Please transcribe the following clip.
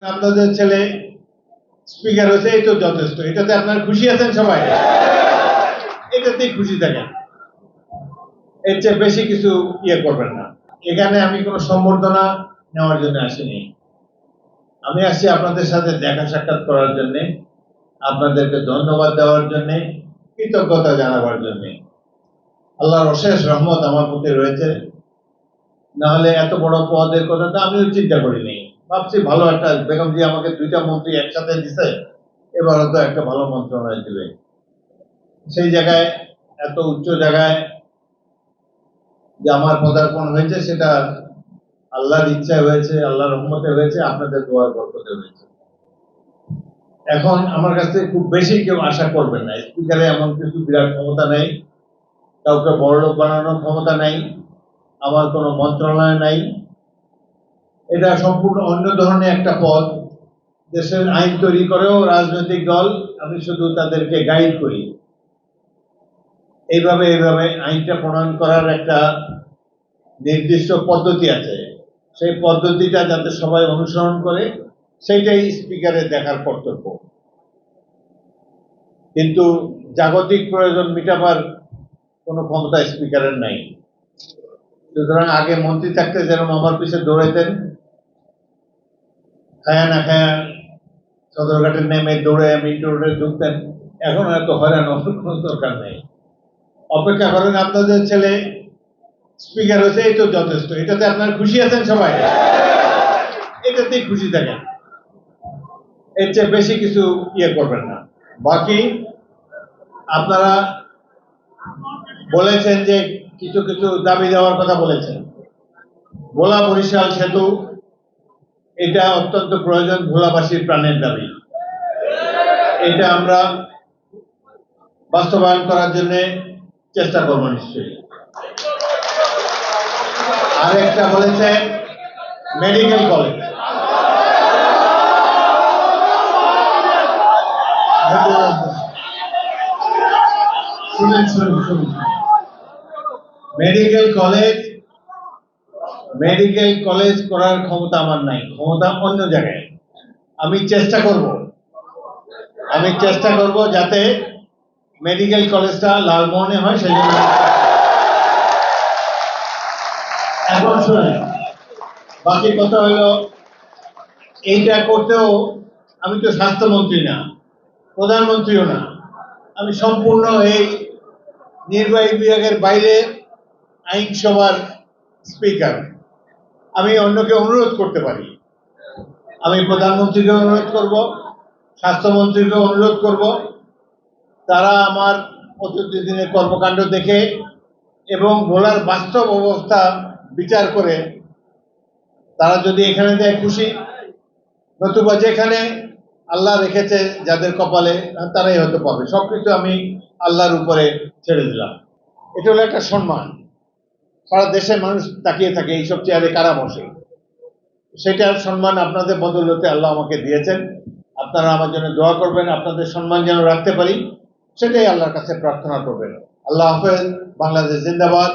আপনাদের ছেলে স্পিকার হয়েছে, এই তো যথেষ্ট। এটাতে আপনারা খুশি আছেন সবাই? এটাতেই খুশি থাকেন, এর চেয়ে বেশি কিছু করবেন না। এখানে আমি কোনো সম্বর্ধনা নেওয়ার জন্য আসিনি। আমি আসছি আপনাদের সাথে দেখা সাক্ষাৎ করার জন্য, আপনাদেরকে ধন্যবাদ দেওয়ার জন্য, কৃতজ্ঞতা জানাবার জন্য। আল্লাহর অশেষ রহমত আমার প্রতি রয়েছে, না হলে এত বড় পদের কথা তো আমিও চিন্তা করিনি। ভাবছি ভালো একটা বেগম জি আমাকে 2টা মন্ত্রী একসাথে দিছে, এবার হয়তো একটা ভালো মন্ত্রণালয় দিবে। সেই জায়গায় এত উচ্চ জায়গায় যে আমার পদার্পণ হয়েছে, সেটা আল্লাহর ইচ্ছায় হয়েছে, আল্লাহর রহমতে হয়েছে, আপনাদের দোয়ার বরকতে হয়েছে। এখন আমার কাছ থেকে খুব বেশি কেউ আশা করবেন না। স্পিকারে এমন কিছু বিরাট ক্ষমতা নেই, কাউকে বড়লোক বানানোর ক্ষমতা নাই, আমার কোনো মন্ত্রণালয় নাই। এটা সম্পূর্ণ অন্য ধরনের একটা পদ। দেশের আইন তৈরি করেও রাজনৈতিক দল, আমি শুধু তাদেরকে গাইড করি। এইভাবে আইনটা প্রণয়ন করার একটা নির্দিষ্ট পদ্ধতি আছে, সেই পদ্ধতিটা যাতে সবাই অনুসরণ করে, সেইটাই স্পিকারের দেখার কর্তব্য। কিন্তু জাগতিক প্রয়োজন মিটাবার কোনো ক্ষমতা স্পিকারের নাই। সুতরাং আগে মন্ত্রী থাকতে যেরকম আমার পিছিয়ে দৌড়াইতেন, খায়া না খায়া সদরঘাটে নেমে দৌড়ে মিন্টু রোডে ঢুকতেন, এখন এত হয়রান কোনো দরকার নেই। অপেক্ষা করেন, আপনাদের ছেলে স্পিকার হয়েছে, এই তো যথেষ্ট। এটাতে আপনারা খুশি আছেন সবাই? এটাতেই খুশি থাকেন, এর চেয়ে বেশি কিছু করবেন না। বাকি আপনারা বলেছেন যে কিছু কিছু দাবি দেওয়ার কথা বলেছেন। ভোলা বরিশাল সেতু, এটা অত্যন্ত প্রয়োজন, ভোলাবাসীর প্রাণের দাবি। এটা আমরা বাস্তবায়ন করার জন্য চেষ্টা করবো নিশ্চয়ই। আরেকটা বলেছেন মেডিকেল কলেজ। মেডিকেল কলেজ করার ক্ষমতা আমার নাই, ক্ষমতা অন্য জায়গায়। আমি চেষ্টা করব যাতে মেডিকেল কলেজটা লালমোহনে হয়, সেই জন্য। এখন শুনে বাকি কথা হলো, এইটা করতেও আমি তো স্বাস্থ্যমন্ত্রী না, প্রধানমন্ত্রীও না, আমি সম্পূর্ণ এই নির্বাহী বিভাগের বাইরে আইনসভার স্পিকার। আমি অন্যকে অনুরোধ করতে পারি, আমি প্রধানমন্ত্রীকে অনুরোধ করব, স্বাস্থ্যমন্ত্রীকে অনুরোধ করব, তারা আমার প্রতিদিনের কর্মকাণ্ড দেখে এবং ভোলার বাস্তব অবস্থা বিচার করে তারা যদি এখানে দেয় খুশি, নতুবা যেখানে আল্লাহ রেখেছে যাদের কপালে তারাই হয়তো পাবে। সবকিছু আমি আল্লাহর উপরে ছেড়ে দিলাম। এটা হলো একটা সম্মান। সারা দেশের মানুষ তাকিয়ে থাকে এইসব চেয়ারে কারা বসে, সেটার সম্মান আপনাদের বদৌলতে আল্লাহ আমাকে দিয়েছেন। আপনারা আমার জন্য দোয়া করবেন, আপনাদের সম্মান যেন রাখতে পারি, সেটাই আল্লাহর কাছে প্রার্থনা করবেন। আল্লাহ হাফেজ। বাংলাদেশ জিন্দাবাদ।